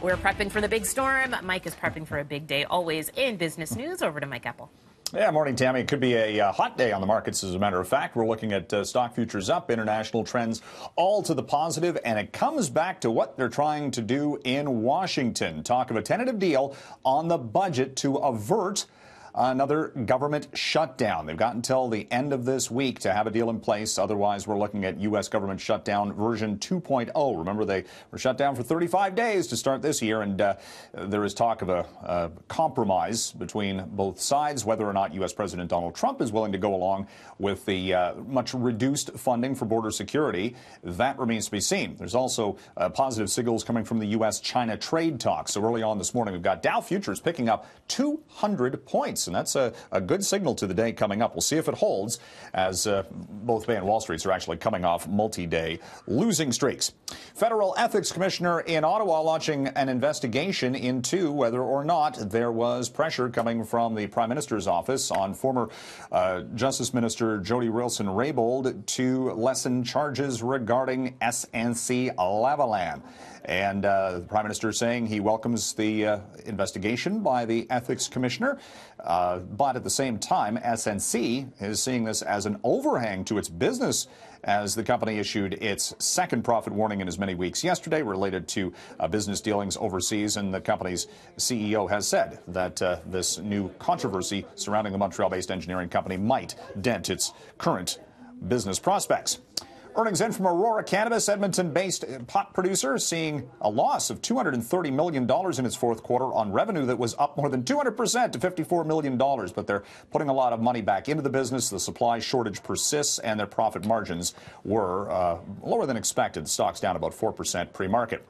We're prepping for the big storm. Mike is prepping for a big day, always in business news. Over to Mike Eppel. Yeah, morning, Tammy. It could be a hot day on the markets, as a matter of fact. We're looking at stock futures up, international trends all to the positive, and it comes back to what they're trying to do in Washington. Talk of a tentative deal on the budget to avert another government shutdown. They've got until the end of this week to have a deal in place. Otherwise, we're looking at U.S. government shutdown version 2.0. Remember, they were shut down for 35 days to start this year, and there is talk of a compromise between both sides, whether or not U.S. President Donald Trump is willing to go along with the much reduced funding for border security. That remains to be seen. There's also positive signals coming from the U.S.-China trade talks. So early on this morning, we've got Dow futures picking up 200 points. And that's a good signal to the day coming up. We'll see if it holds, as both Bay and Wall Streets are actually coming off multi-day losing streaks. Federal Ethics Commissioner in Ottawa launching an investigation into whether or not there was pressure coming from the Prime Minister's office on former Justice Minister Jody Wilson-Raybould to lessen charges regarding SNC-Lavalin. And the Prime Minister saying he welcomes the investigation by the Ethics Commissioner. But at the same time, SNC is seeing this as an overhang to its business, as the company issued its second profit warning in as many weeks yesterday related to business dealings overseas. And the company's CEO has said that this new controversy surrounding the Montreal-based engineering company might dent its current business prospects. Earnings in from Aurora Cannabis, Edmonton-based pot producer, seeing a loss of $230 million in its fourth quarter on revenue that was up more than 200% to $54 million. But they're putting a lot of money back into the business. The supply shortage persists, and their profit margins were lower than expected. The stock's down about 4% pre-market.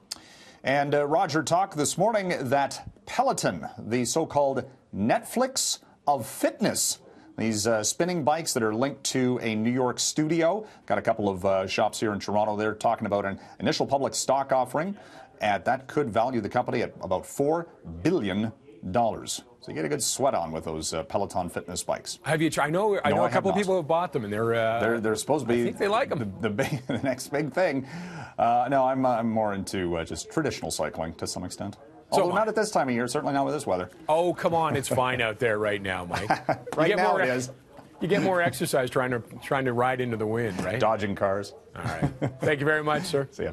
And Roger talked this morning that Peloton, the so-called Netflix of fitness, these spinning bikes that are linked to a New York studio. Got a couple of shops here in Toronto. They're talking about an initial public stock offering that could value the company at about $4 billion. So you get a good sweat on with those Peloton fitness bikes. Have you tried? I know a couple of people have bought them, and they're supposed to be. I think they like them. The next big thing. No, I'm more into just traditional cycling to some extent. Although not at this time of year, certainly not with this weather. Oh, come on, it's fine out there right now, Mike. Right now it is. You get more exercise trying to ride into the wind, right? Dodging cars. All right. Thank you very much, sir. See ya.